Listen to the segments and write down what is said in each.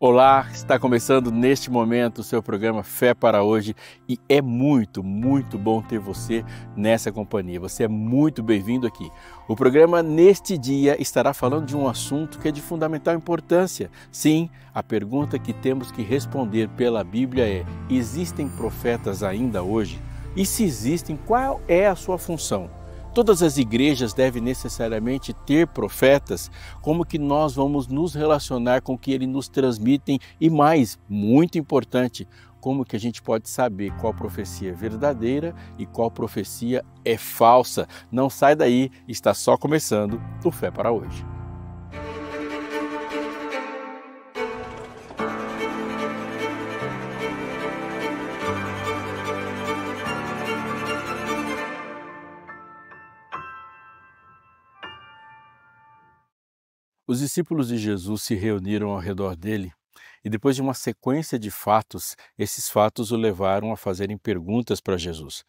Olá, está começando neste momento o seu programa Fé para Hoje e é muito bom ter você nessa companhia. Você é muito bem-vindo aqui. O programa neste dia estará falando de um assunto que é de fundamental importância. Sim, a pergunta que temos que responder pela Bíblia é: existem profetas ainda hoje? E se existem, qual é a sua função? Todas as igrejas devem necessariamente ter profetas? Como que nós vamos nos relacionar com o que eles nos transmitem? E mais, muito importante, como que a gente pode saber qual profecia é verdadeira e qual profecia é falsa? Não sai daí, está só começando o Fé para Hoje. Os discípulos de Jesus se reuniram ao redor dele e, depois de uma sequência de fatos, esses fatos o levaram a fazerem perguntas para Jesus.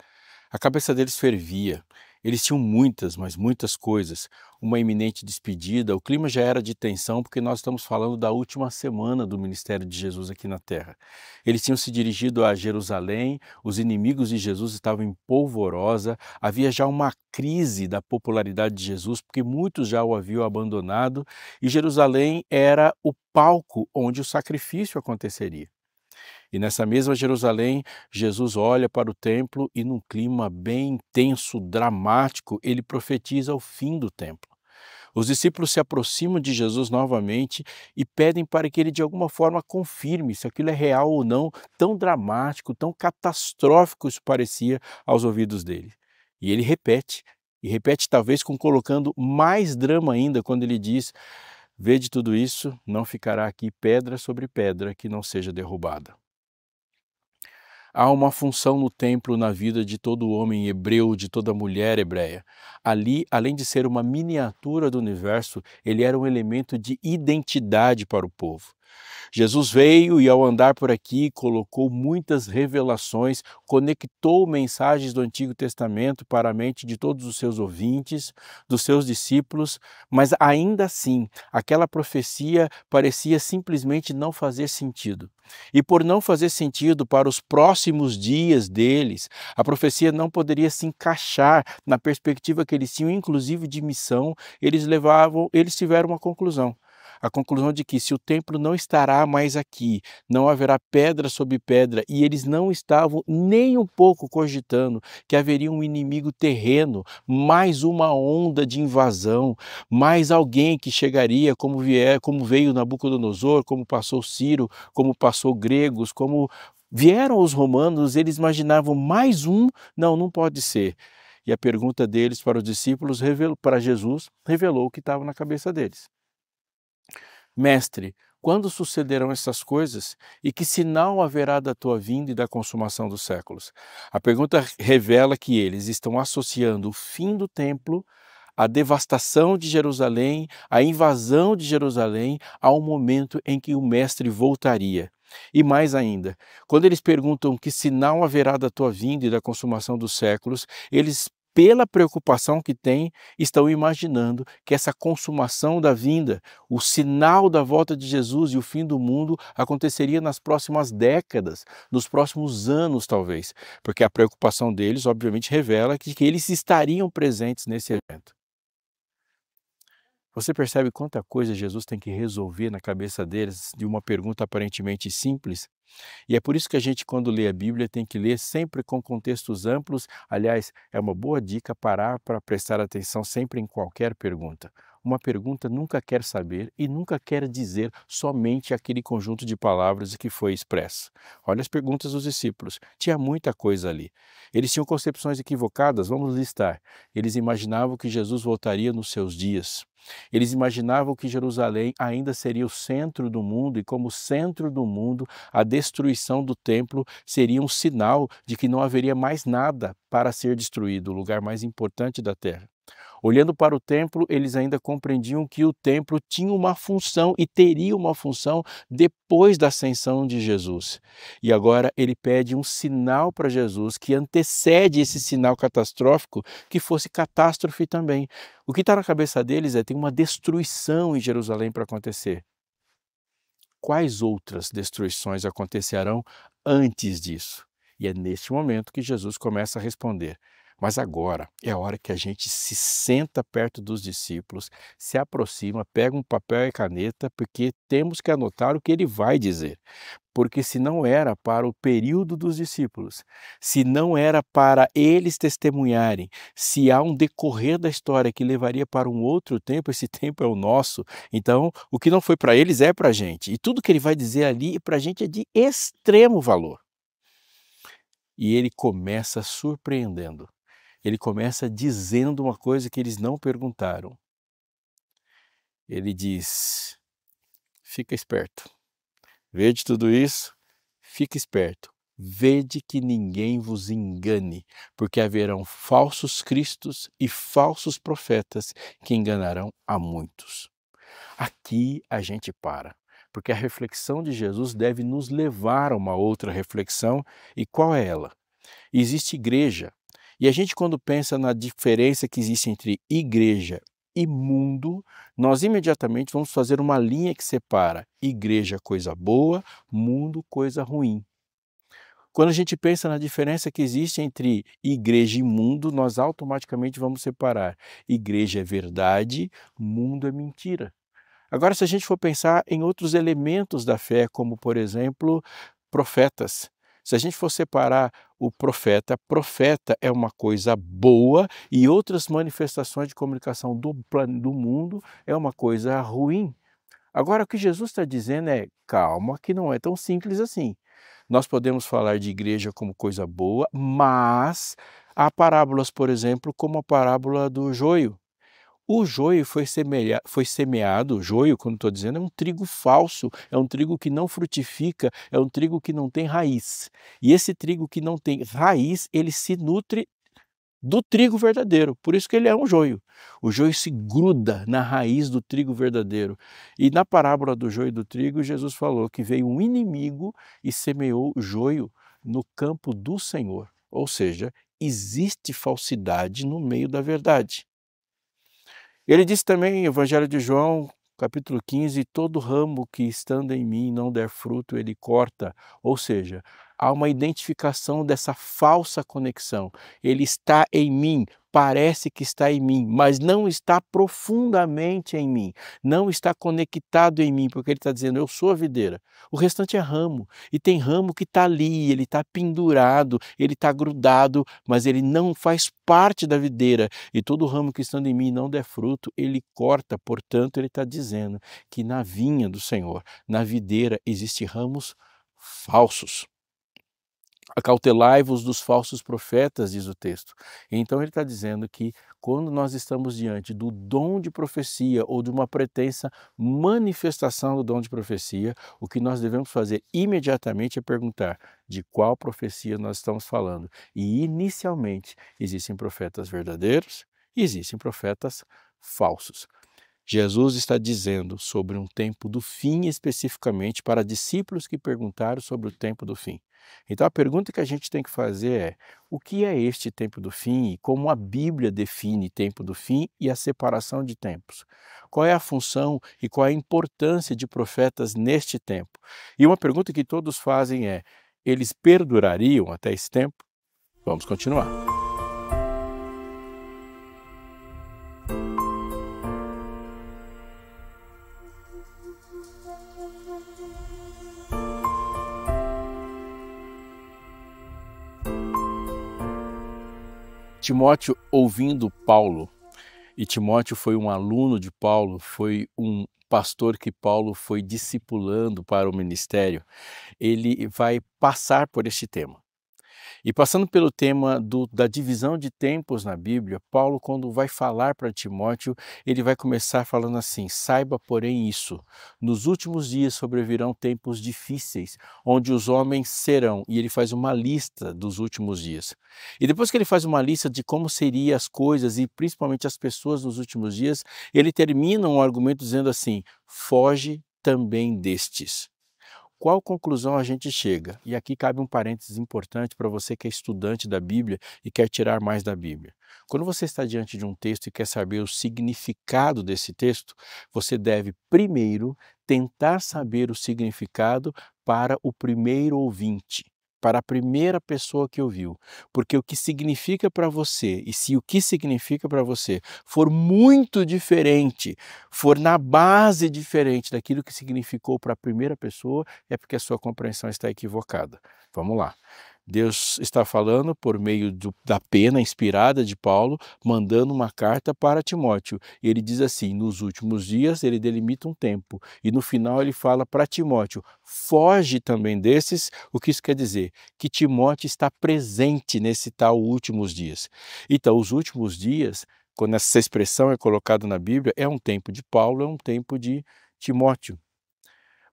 A cabeça deles fervia. Eles tinham muitas, mas muitas coisas. Uma iminente despedida, o clima já era de tensão, porque nós estamos falando da última semana do ministério de Jesus aqui na Terra. Eles tinham se dirigido a Jerusalém, os inimigos de Jesus estavam em polvorosa, havia já uma crise da popularidade de Jesus, porque muitos já o haviam abandonado, e Jerusalém era o palco onde o sacrifício aconteceria. E nessa mesma Jerusalém, Jesus olha para o templo e, num clima bem intenso, dramático, ele profetiza o fim do templo. Os discípulos se aproximam de Jesus novamente e pedem para que ele, de alguma forma, confirme se aquilo é real ou não. Tão dramático, tão catastrófico isso parecia aos ouvidos dele. E ele repete, e repete talvez colocando mais drama ainda, quando ele diz: "Vede tudo isso, não ficará aqui pedra sobre pedra que não seja derrubada." Há uma função no templo na vida de todo homem hebreu, de toda mulher hebreia. Ali, além de ser uma miniatura do universo, ele era um elemento de identidade para o povo. Jesus veio e, ao andar por aqui, colocou muitas revelações, conectou mensagens do Antigo Testamento para a mente de todos os seus ouvintes, dos seus discípulos, mas ainda assim, aquela profecia parecia simplesmente não fazer sentido. E por não fazer sentido para os próximos dias deles, a profecia não poderia se encaixar na perspectiva que eles tinham, inclusive de missão. Eles tiveram uma conclusão. A conclusão de que, se o templo não estará mais aqui, não haverá pedra sobre pedra, e eles não estavam nem um pouco cogitando que haveria um inimigo terreno, mais uma onda de invasão, mais alguém que chegaria como veio Nabucodonosor, como passou Ciro, como passou gregos, como vieram os romanos. Eles imaginavam mais um. Não pode ser. E a pergunta deles para os discípulos, para Jesus, revelou o que estava na cabeça deles. Mestre, quando sucederão essas coisas e que sinal haverá da tua vinda e da consumação dos séculos? A pergunta revela que eles estão associando o fim do templo, a devastação de Jerusalém, a invasão de Jerusalém, ao momento em que o Mestre voltaria. E mais ainda, quando eles perguntam que sinal haverá da tua vinda e da consumação dos séculos, eles, pela preocupação que têm, estão imaginando que essa consumação da vinda, o sinal da volta de Jesus e o fim do mundo, aconteceria nas próximas décadas, nos próximos anos talvez, porque a preocupação deles obviamente revela que eles estariam presentes nesse evento. Você percebe quanta coisa Jesus tem que resolver na cabeça deles de uma pergunta aparentemente simples? E é por isso que a gente, quando lê a Bíblia, tem que ler sempre com contextos amplos. Aliás, é uma boa dica parar para prestar atenção sempre em qualquer pergunta. Uma pergunta nunca quer saber e nunca quer dizer somente aquele conjunto de palavras que foi expresso. Olha as perguntas dos discípulos. Tinha muita coisa ali. Eles tinham concepções equivocadas, vamos listar. Eles imaginavam que Jesus voltaria nos seus dias. Eles imaginavam que Jerusalém ainda seria o centro do mundo e, como centro do mundo, a destruição do templo seria um sinal de que não haveria mais nada para ser destruído, o lugar mais importante da terra. Olhando para o templo, eles ainda compreendiam que o templo tinha uma função e teria uma função depois da ascensão de Jesus. E agora ele pede um sinal para Jesus que antecede esse sinal catastrófico, que fosse catástrofe também. O que está na cabeça deles é: tem uma destruição em Jerusalém para acontecer. quais outras destruições acontecerão antes disso? E é neste momento que Jesus começa a responder. Mas agora é a hora que a gente se senta perto dos discípulos, se aproxima, pega um papel e caneta, porque temos que anotar o que ele vai dizer. Porque se não era para o período dos discípulos, se não era para eles testemunharem, se há um decorrer da história que levaria para um outro tempo, esse tempo é o nosso. Então, o que não foi para eles é para a gente. E tudo que ele vai dizer ali para a gente é de extremo valor. E ele começa surpreendendo. Ele começa dizendo uma coisa que eles não perguntaram. Ele diz: fica esperto. Vede tudo isso? Fica esperto. Vede que ninguém vos engane, porque haverão falsos cristos e falsos profetas que enganarão a muitos. Aqui a gente para, porque a reflexão de Jesus deve nos levar a uma outra reflexão. E qual é ela? Existe igreja. E a gente, quando pensa na diferença que existe entre igreja e mundo, nós imediatamente vamos fazer uma linha que separa igreja, coisa boa, mundo, coisa ruim. Quando a gente pensa na diferença que existe entre igreja e mundo, nós automaticamente vamos separar. Igreja é verdade, mundo é mentira. Agora, se a gente for pensar em outros elementos da fé, como, por exemplo, profetas. Se a gente for separar o profeta, profeta é uma coisa boa e outras manifestações de comunicação do mundo é uma coisa ruim. Agora, o que Jesus está dizendo é, calma, que não é tão simples assim. Nós podemos falar de igreja como coisa boa, mas há parábolas, por exemplo, como a parábola do joio. O joio foi semeado, o joio, quando estou dizendo, é um trigo falso, é um trigo que não frutifica, é um trigo que não tem raiz. E esse trigo que não tem raiz, ele se nutre do trigo verdadeiro, por isso que ele é um joio. O joio se gruda na raiz do trigo verdadeiro. E na parábola do joio e do trigo, Jesus falou que veio um inimigo e semeou joio no campo do Senhor. Ou seja, existe falsidade no meio da verdade. Ele disse também em Evangelho de João, capítulo 15, todo ramo que estando em mim não der fruto, ele corta. Ou seja, há uma identificação dessa falsa conexão. Ele está em mim, parece que está em mim, mas não está profundamente em mim, não está conectado em mim, porque ele está dizendo, eu sou a videira. O restante é ramo, e tem ramo que está ali, ele está pendurado, ele está grudado, mas ele não faz parte da videira. E todo ramo que estando em mim não der fruto, ele corta. Portanto, ele está dizendo que na vinha do Senhor, na videira, existem ramos falsos. Acautelai-vos dos falsos profetas, diz o texto. Então ele está dizendo que quando nós estamos diante do dom de profecia ou de uma pretensa manifestação do dom de profecia, o que nós devemos fazer imediatamente é perguntar de qual profecia nós estamos falando. E inicialmente existem profetas verdadeiros e existem profetas falsos. Jesus está dizendo sobre um tempo do fim especificamente para discípulos que perguntaram sobre o tempo do fim. Então a pergunta que a gente tem que fazer é: o que é este tempo do fim e como a Bíblia define tempo do fim e a separação de tempos? Qual é a função e qual é a importância de profetas neste tempo? E uma pergunta que todos fazem é: eles perdurariam até esse tempo? Vamos continuar. Timóteo ouvindo Paulo, e Timóteo foi um aluno de Paulo, foi um pastor que Paulo foi discipulando para o ministério, ele vai passar por este tema. E passando pelo tema da divisão de tempos na Bíblia, Paulo, quando vai falar para Timóteo, ele vai começar falando assim: saiba, porém, isso, nos últimos dias sobrevirão tempos difíceis, onde os homens serão, e ele faz uma lista dos últimos dias. E depois que ele faz uma lista de como seriam as coisas e principalmente as pessoas nos últimos dias, ele termina um argumento dizendo assim: foge também destes. qual conclusão a gente chega? E aqui cabe um parênteses importante para você que é estudante da Bíblia e quer tirar mais da Bíblia. Quando você está diante de um texto e quer saber o significado desse texto, você deve primeiro tentar saber o significado para o primeiro ouvinte, para a primeira pessoa que ouviu. Porque o que significa para você, e se o que significa para você for muito diferente, for na base diferente daquilo que significou para a primeira pessoa, é porque a sua compreensão está equivocada. Vamos lá. Deus está falando por meio da pena inspirada de Paulo, mandando uma carta para Timóteo. E ele diz assim: nos últimos dias ele delimita um tempo. E no final ele fala para Timóteo: foge também desses. O que isso quer dizer? Que Timóteo está presente nesse tal últimos dias. Então, os últimos dias, quando essa expressão é colocada na Bíblia, é um tempo de Paulo, é um tempo de Timóteo.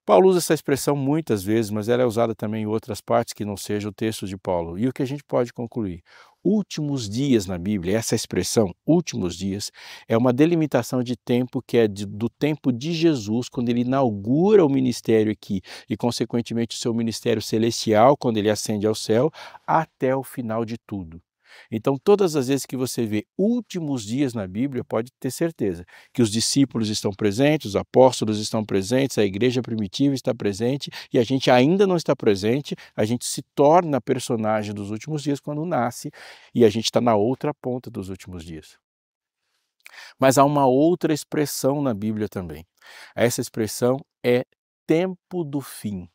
Paulo usa essa expressão muitas vezes, mas ela é usada também em outras partes que não seja o texto de Paulo. E o que a gente pode concluir? Últimos dias na Bíblia, essa expressão, últimos dias, é uma delimitação de tempo que é do tempo de Jesus, quando ele inaugura o ministério aqui, e consequentemente o seu ministério celestial, quando ele ascende ao céu, até o final de tudo. Então, todas as vezes que você vê últimos dias na Bíblia, pode ter certeza que os discípulos estão presentes, os apóstolos estão presentes, a igreja primitiva está presente e a gente ainda não está presente, a gente se torna personagem dos últimos dias quando nasce e a gente está na outra ponta dos últimos dias. Mas há uma outra expressão na Bíblia também. Essa expressão é tempo do fim.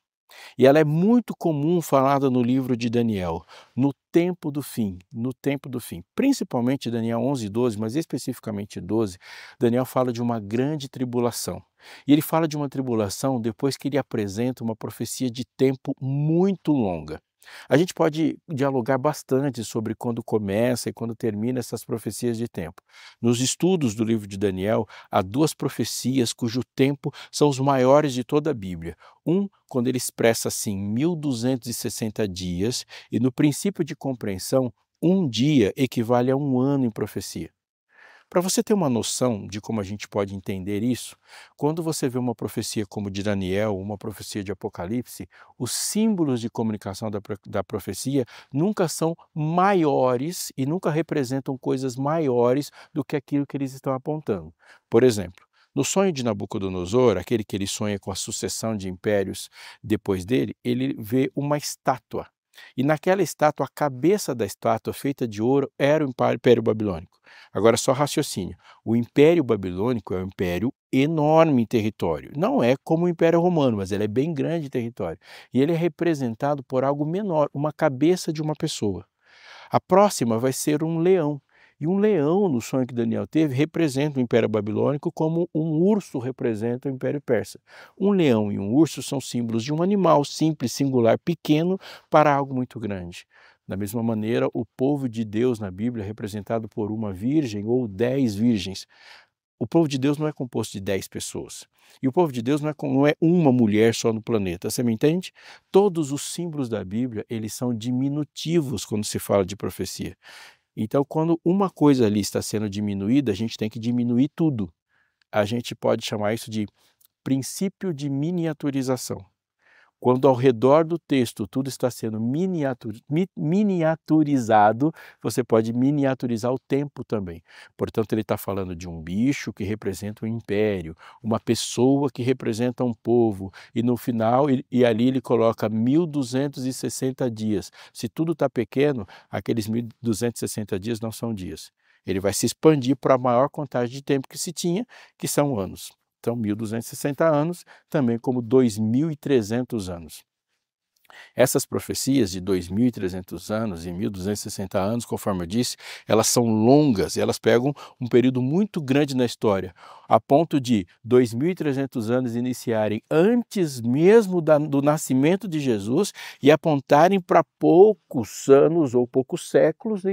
E ela é muito comum falada no livro de Daniel, no tempo do fim, no tempo do fim. Principalmente Daniel 11 e 12, mas especificamente 12, Daniel fala de uma grande tribulação. E ele fala de uma tribulação depois que ele apresenta uma profecia de tempo muito longa. A gente pode dialogar bastante sobre quando começa e quando termina essas profecias de tempo. Nos estudos do livro de Daniel, há duas profecias cujo tempo são os maiores de toda a Bíblia. Quando ele expressa assim 1260 dias, e no princípio de compreensão, um dia equivale a um ano em profecia. Para você ter uma noção de como a gente pode entender isso, quando você vê uma profecia como de Daniel, uma profecia de Apocalipse, os símbolos de comunicação da profecia nunca são maiores e nunca representam coisas maiores do que aquilo que eles estão apontando. Por exemplo, no sonho de Nabucodonosor, aquele que ele sonha com a sucessão de impérios depois dele, ele vê uma estátua. E naquela estátua, a cabeça da estátua, feita de ouro, era o Império Babilônico. Agora, só raciocínio. O Império Babilônico é um império enorme em território. Não é como o Império Romano, mas ele é bem grande em território. E ele é representado por algo menor, uma cabeça de uma pessoa. A próxima vai ser um leão. E um leão, no sonho que Daniel teve, representa o Império Babilônico como um urso representa o Império Persa. Um leão e um urso são símbolos de um animal simples, singular, pequeno, para algo muito grande. Da mesma maneira, o povo de Deus na Bíblia é representado por uma virgem ou 10 virgens. O povo de Deus não é composto de 10 pessoas. E o povo de Deus não é uma mulher só no planeta, você me entende? Todos os símbolos da Bíblia, eles são diminutivos quando se fala de profecia. Então, quando uma coisa ali está sendo diminuída, a gente tem que diminuir tudo. A gente pode chamar isso de princípio de miniaturização. Quando ao redor do texto tudo está sendo miniaturizado, você pode miniaturizar o tempo também. Portanto, ele está falando de um bicho que representa um império, uma pessoa que representa um povo, e no final, e ali ele coloca 1260 dias. Se tudo está pequeno, aqueles 1260 dias não são dias. Ele vai se expandir para a maior contagem de tempo que se tinha, que são anos. Então, 1260 anos, também como 2300 anos. Essas profecias de 2300 anos e 1260 anos, conforme eu disse, elas são longas, elas pegam um período muito grande na história, a ponto de 2300 anos iniciarem antes mesmo do nascimento de Jesus e apontarem para poucos anos ou poucos séculos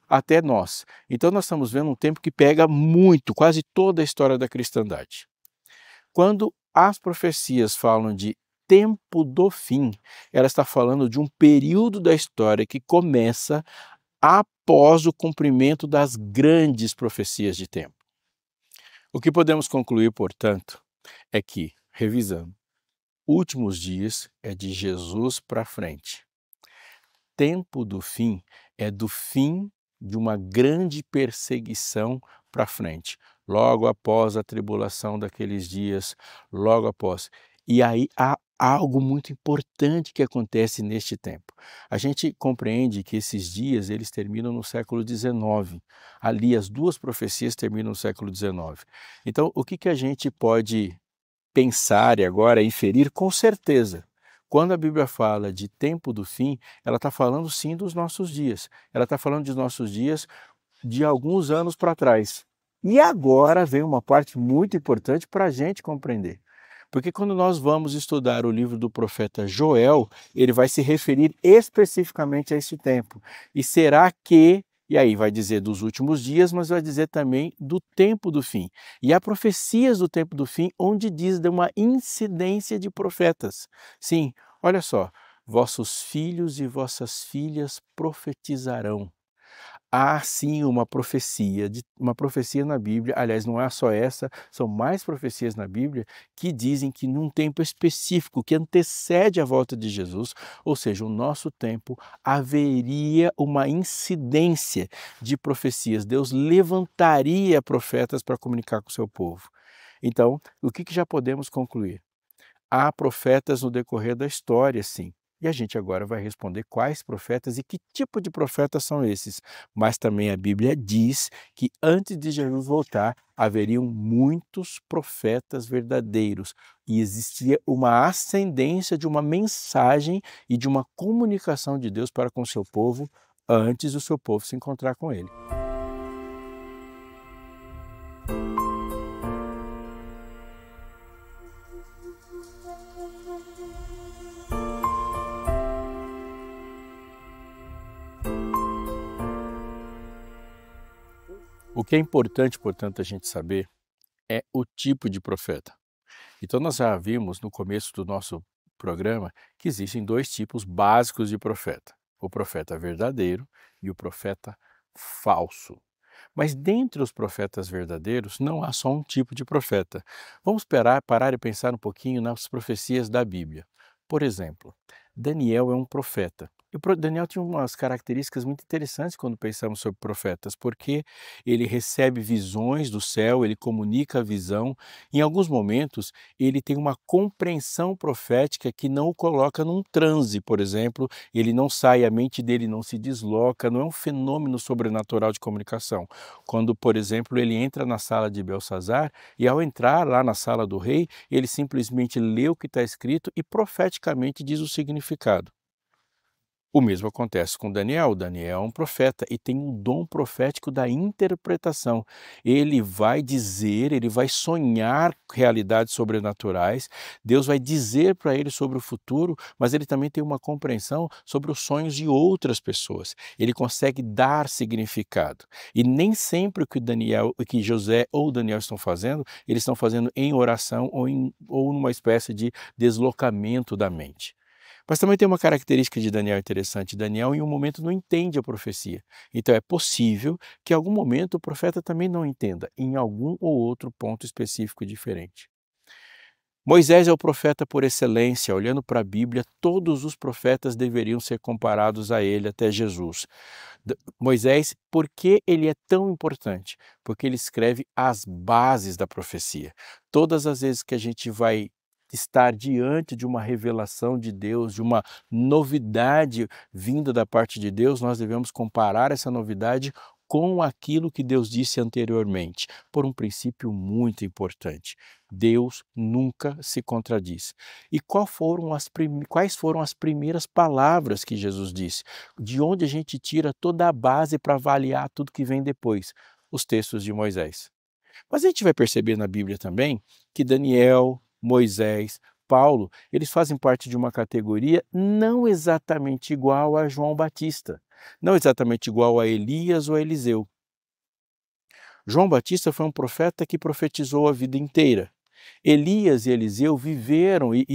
até nós. Então, nós estamos vendo um tempo que pega muito, quase toda a história da cristandade. Quando as profecias falam de tempo do fim, ela está falando de um período da história que começa após o cumprimento das grandes profecias de tempo. O que podemos concluir, portanto, é que, revisando, Últimos dias é de Jesus para frente. Tempo do fim é do fim de uma grande perseguição para frente, logo após a tribulação daqueles dias, logo após. E aí há algo muito importante que acontece neste tempo. A gente compreende que esses dias eles terminam no século XIX. Ali as duas profecias terminam no século XIX. Então, o que a gente pode pensar e agora inferir com certeza? Quando a Bíblia fala de tempo do fim, ela está falando sim dos nossos dias. Ela está falando dos nossos dias de alguns anos para trás. E agora vem uma parte muito importante para a gente compreender. Porque quando nós vamos estudar o livro do profeta Joel, ele vai se referir especificamente a esse tempo. E será que, e aí vai dizer dos últimos dias, mas vai dizer também do tempo do fim. E há profecias do tempo do fim onde diz de uma incidência de profetas. Sim, olha só, vossos filhos e vossas filhas profetizarão. Há sim uma profecia na Bíblia, aliás, não é só essa, são mais profecias na Bíblia que dizem que num tempo específico, que antecede a volta de Jesus, ou seja, o nosso tempo, haveria uma incidência de profecias. Deus levantaria profetas para comunicar com o seu povo. Então, o que já podemos concluir? Há profetas no decorrer da história, sim. E a gente agora vai responder quais profetas e que tipo de profetas são esses. Mas também a Bíblia diz que antes de Jesus voltar, haveriam muitos profetas verdadeiros e existia uma ascendência de uma mensagem e de uma comunicação de Deus para com o seu povo antes do seu povo se encontrar com ele. O que é importante, portanto, a gente saber é o tipo de profeta. Então, nós já vimos no começo do nosso programa que existem dois tipos básicos de profeta: o profeta verdadeiro e o profeta falso. Mas dentre os profetas verdadeiros, não há só um tipo de profeta. Vamos parar e pensar um pouquinho nas profecias da Bíblia. Por exemplo, Daniel é um profeta. E Daniel tinha umas características muito interessantes quando pensamos sobre profetas, porque ele recebe visões do céu, ele comunica a visão. Em alguns momentos, ele tem uma compreensão profética que não o coloca num transe, por exemplo, ele não sai, a mente dele não se desloca, não é um fenômeno sobrenatural de comunicação. Quando, por exemplo, ele entra na sala de Belsazar e ao entrar lá na sala do rei, ele simplesmente lê o que está escrito e profeticamente diz o significado. O mesmo acontece com Daniel. Daniel é um profeta e tem um dom profético da interpretação. Ele vai dizer, ele vai sonhar realidades sobrenaturais, Deus vai dizer para ele sobre o futuro, mas ele também tem uma compreensão sobre os sonhos de outras pessoas. Ele consegue dar significado. E nem sempre o que José ou Daniel estão fazendo, eles estão fazendo em oração ou numa espécie de deslocamento da mente. Mas também tem uma característica de Daniel interessante. Daniel, em um momento, não entende a profecia. Então, é possível que, em algum momento, o profeta também não entenda, em algum ou outro ponto específico diferente. Moisés é o profeta por excelência. Olhando para a Bíblia, todos os profetas deveriam ser comparados a ele até Jesus. Moisés, por que ele é tão importante? Porque ele escreve as bases da profecia. Todas as vezes que a gente vai estar diante de uma revelação de Deus, de uma novidade vinda da parte de Deus, nós devemos comparar essa novidade com aquilo que Deus disse anteriormente, por um princípio muito importante. Deus nunca se contradiz. E quais foram as primeiras palavras que Jesus disse? De onde a gente tira toda a base para avaliar tudo que vem depois? Os textos de Moisés. Mas a gente vai perceber na Bíblia também que Daniel, Moisés, Paulo, eles fazem parte de uma categoria não exatamente igual a João Batista, não exatamente igual a Elias ou a Eliseu. João Batista foi um profeta que profetizou a vida inteira. Elias e Eliseu viveram e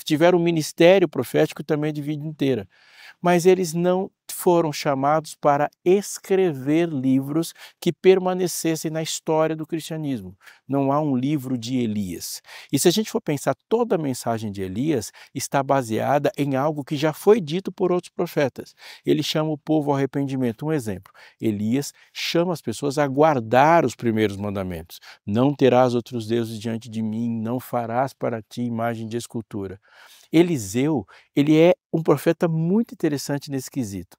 tiveram um ministério profético também de vida inteira. Mas eles não foram chamados para escrever livros que permanecessem na história do cristianismo. Não há um livro de Elias. E se a gente for pensar, toda a mensagem de Elias está baseada em algo que já foi dito por outros profetas. Ele chama o povo ao arrependimento. Um exemplo, Elias chama as pessoas a guardar os primeiros mandamentos. Não terás outros deuses diante de mim, não farás para ti imagem de escultura. Eliseu, ele é um profeta muito interessante nesse quesito,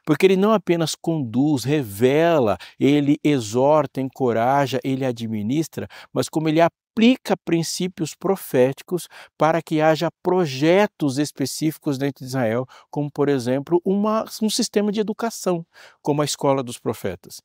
porque ele não apenas conduz, revela, ele exorta, encoraja, ele administra, mas como ele aplica princípios proféticos para que haja projetos específicos dentro de Israel, como, por exemplo, um sistema de educação, como a escola dos profetas.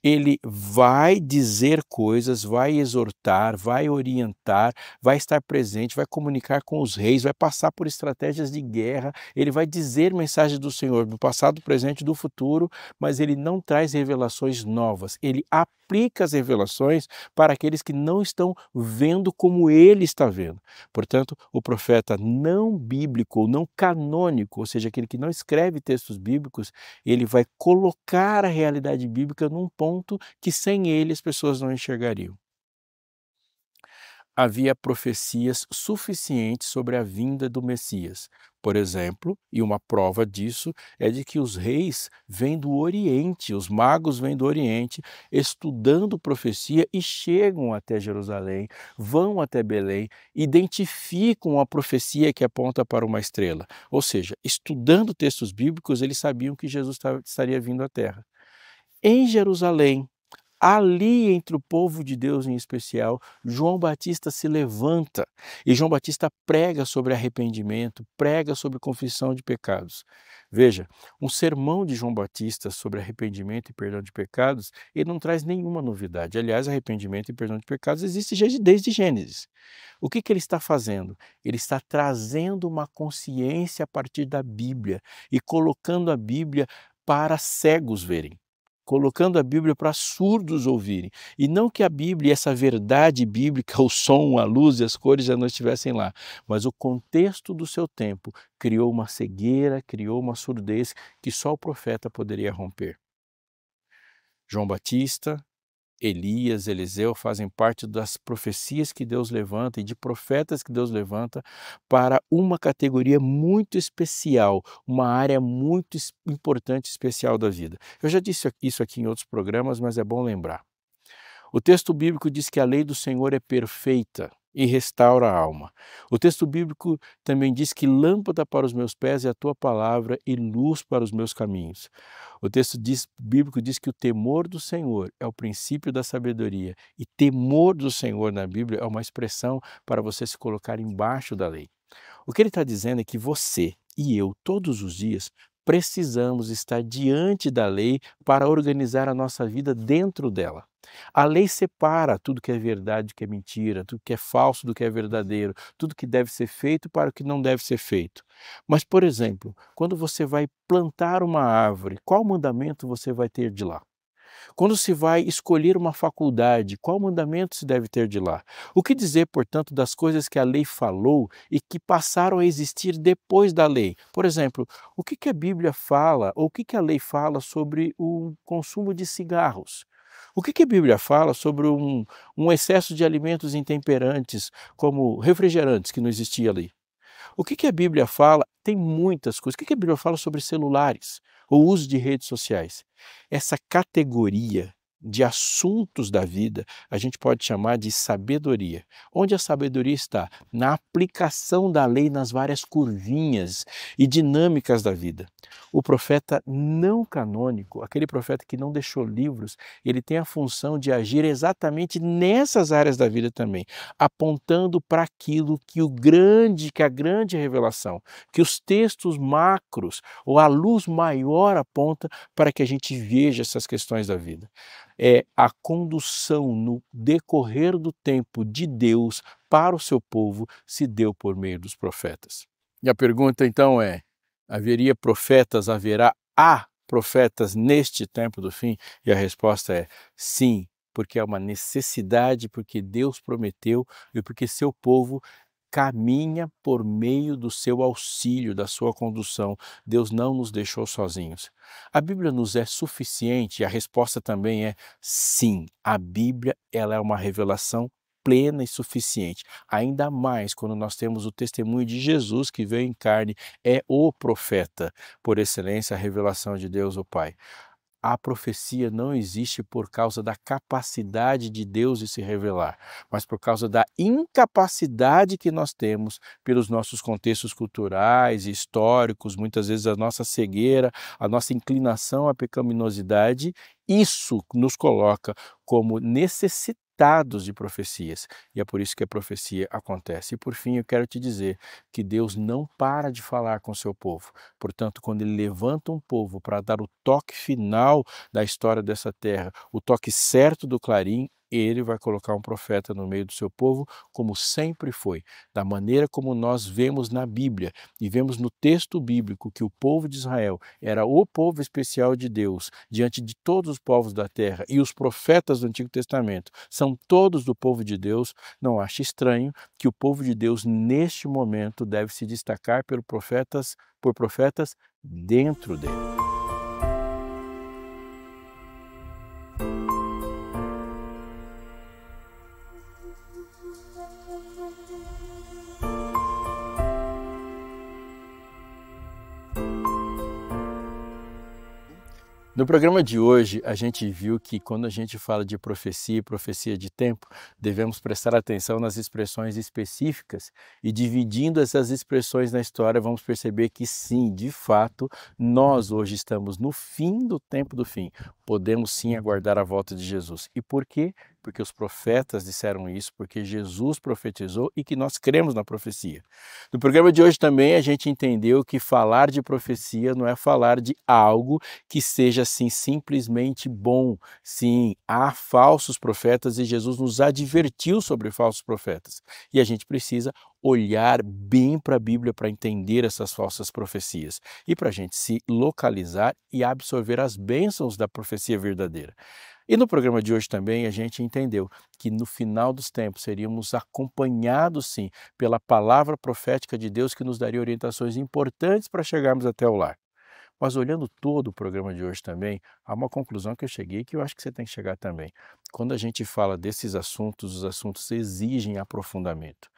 Ele vai dizer coisas, vai exortar, vai orientar, vai estar presente, vai comunicar com os reis, vai passar por estratégias de guerra, ele vai dizer mensagens do Senhor do passado, do presente e do futuro, mas ele não traz revelações novas, ele aplica as revelações para aqueles que não estão vendo como ele está vendo. Portanto, o profeta não bíblico ou não canônico, ou seja, aquele que não escreve textos bíblicos, ele vai colocar a realidade bíblica num ponto que sem ele as pessoas não enxergariam. Havia profecias suficientes sobre a vinda do Messias. Por exemplo, e uma prova disso é de que os reis vêm do Oriente, os magos vêm do Oriente, estudando profecia e chegam até Jerusalém, vão até Belém, identificam a profecia que aponta para uma estrela. Ou seja, estudando textos bíblicos, eles sabiam que Jesus estaria vindo à Terra. Em Jerusalém, ali entre o povo de Deus em especial, João Batista se levanta e João Batista prega sobre arrependimento, prega sobre confissão de pecados. Veja, um sermão de João Batista sobre arrependimento e perdão de pecados, ele não traz nenhuma novidade. Aliás, arrependimento e perdão de pecados existe desde Gênesis. O que ele está fazendo? Ele está trazendo uma consciência a partir da Bíblia e colocando a Bíblia para cegos verem, colocando a Bíblia para surdos ouvirem. E não que a Bíblia, essa verdade bíblica, o som, a luz e as cores já não estivessem lá, mas o contexto do seu tempo criou uma cegueira, criou uma surdez que só o profeta poderia romper. João Batista, Elias, Eliseu fazem parte das profecias que Deus levanta e de profetas que Deus levanta para uma categoria muito especial, uma área muito importante e especial da vida. Eu já disse isso aqui em outros programas, mas é bom lembrar. O texto bíblico diz que a lei do Senhor é perfeita e restaura a alma. O texto bíblico também diz que lâmpada para os meus pés é a tua palavra e luz para os meus caminhos. O texto bíblico diz que o temor do Senhor é o princípio da sabedoria, e temor do Senhor na Bíblia é uma expressão para você se colocar embaixo da lei. O que ele está dizendo é que você e eu, todos os dias, precisamos estar diante da lei para organizar a nossa vida dentro dela. A lei separa tudo que é verdade do que é mentira, tudo que é falso do que é verdadeiro, tudo que deve ser feito para o que não deve ser feito. Mas, por exemplo, quando você vai plantar uma árvore, qual mandamento você vai ter de lá? Quando se vai escolher uma faculdade, qual mandamento se deve ter de lá? O que dizer, portanto, das coisas que a lei falou e que passaram a existir depois da lei? Por exemplo, o que a Bíblia fala, ou o que a lei fala sobre o consumo de cigarros? O que a Bíblia fala sobre um excesso de alimentos intemperantes, como refrigerantes, que não existia ali? O que a Bíblia fala? Tem muitas coisas. O que a Bíblia fala sobre celulares, o uso de redes sociais? Essa categoria de assuntos da vida a gente pode chamar de sabedoria. Onde a sabedoria está? Na aplicação da lei nas várias curvinhas e dinâmicas da vida. O profeta não canônico, aquele profeta que não deixou livros, ele tem a função de agir exatamente nessas áreas da vida também, apontando para aquilo que a grande revelação, que os textos macros ou a luz maior aponta para que a gente veja essas questões da vida. É a condução no decorrer do tempo de Deus para o seu povo se deu por meio dos profetas. E a pergunta então é: há profetas neste tempo do fim? E a resposta é sim, porque é uma necessidade, porque Deus prometeu e porque seu povo caminha por meio do seu auxílio, da sua condução. Deus não nos deixou sozinhos. A Bíblia nos é suficiente? A resposta também é sim. A Bíblia, ela é uma revelação plena e suficiente. Ainda mais quando nós temos o testemunho de Jesus que veio em carne, é o profeta, por excelência, a revelação de Deus o Pai. A profecia não existe por causa da capacidade de Deus de se revelar, mas por causa da incapacidade que nós temos pelos nossos contextos culturais e históricos, muitas vezes a nossa cegueira, a nossa inclinação à pecaminosidade. Isso nos coloca como necessitados de profecias, e é por isso que a profecia acontece. E por fim, eu quero te dizer que Deus não para de falar com o seu povo. Portanto, quando Ele levanta um povo para dar o toque final da história dessa terra, o toque certo do clarim, Ele vai colocar um profeta no meio do seu povo, como sempre foi, da maneira como nós vemos na Bíblia e vemos no texto bíblico que o povo de Israel era o povo especial de Deus diante de todos os povos da terra, e os profetas do Antigo Testamento são todos do povo de Deus. Não ache estranho que o povo de Deus neste momento deve se destacar por profetas dentro dele. No programa de hoje, a gente viu que quando a gente fala de profecia e profecia de tempo, devemos prestar atenção nas expressões específicas, e dividindo essas expressões na história, vamos perceber que sim, de fato, nós hoje estamos no fim do tempo do fim. Podemos sim aguardar a volta de Jesus. E por quê? Porque os profetas disseram isso, porque Jesus profetizou e que nós cremos na profecia. No programa de hoje também a gente entendeu que falar de profecia não é falar de algo que seja assim simplesmente bom. Sim, há falsos profetas e Jesus nos advertiu sobre falsos profetas. E a gente precisa olhar bem para a Bíblia para entender essas falsas profecias e para a gente se localizar e absorver as bênçãos da profecia verdadeira. E no programa de hoje também a gente entendeu que no final dos tempos seríamos acompanhados sim pela palavra profética de Deus, que nos daria orientações importantes para chegarmos até o lar. Mas olhando todo o programa de hoje também, há uma conclusão que eu cheguei, que eu acho que você tem que chegar também. Quando a gente fala desses assuntos, os assuntos exigem aprofundamento.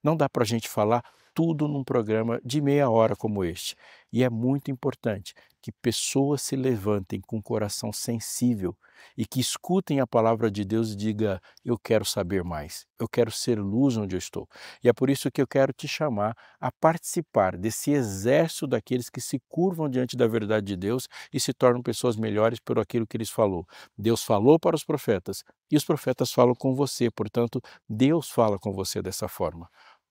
Não dá para a gente falar tudo num programa de meia hora como este. E é muito importante que pessoas se levantem com o coração sensível e que escutem a palavra de Deus e digam: eu quero saber mais, eu quero ser luz onde eu estou. E é por isso que eu quero te chamar a participar desse exército daqueles que se curvam diante da verdade de Deus e se tornam pessoas melhores por aquilo que Ele falou. Deus falou para os profetas e os profetas falam com você, portanto, Deus fala com você dessa forma.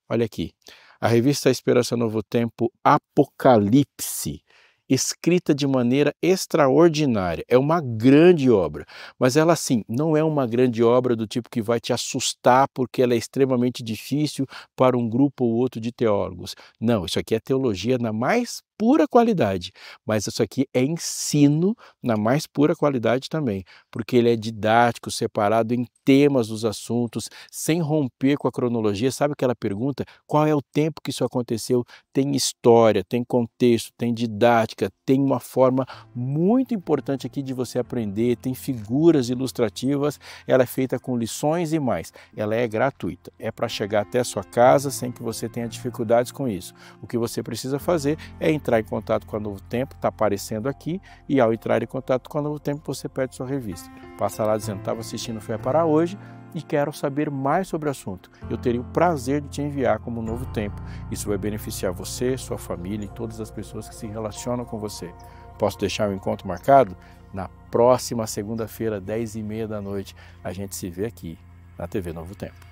Olha aqui, a revista Esperança Novo Tempo Apocalipse, escrita de maneira extraordinária. É uma grande obra, mas ela sim, não é uma grande obra do tipo que vai te assustar porque ela é extremamente difícil para um grupo ou outro de teólogos. Não, isso aqui é teologia na mais pura qualidade, mas isso aqui é ensino na mais pura qualidade também, porque ele é didático, separado em temas dos assuntos, sem romper com a cronologia. Sabe aquela pergunta, qual é o tempo que isso aconteceu? Tem história, tem contexto, tem didática, tem uma forma muito importante aqui de você aprender, tem figuras ilustrativas, ela é feita com lições e mais. Ela é gratuita, é para chegar até a sua casa sem que você tenha dificuldades com isso. O que você precisa fazer é entrar em contato com a Novo Tempo, está aparecendo aqui, e ao entrar em contato com a Novo Tempo você pede sua revista. Passa lá dizendo: estava assistindo Fé para Hoje e quero saber mais sobre o assunto. Eu teria o prazer de te enviar como Novo Tempo. Isso vai beneficiar você, sua família e todas as pessoas que se relacionam com você. Posso deixar o encontro marcado? Na próxima segunda-feira, 10h30 da noite, a gente se vê aqui na TV Novo Tempo.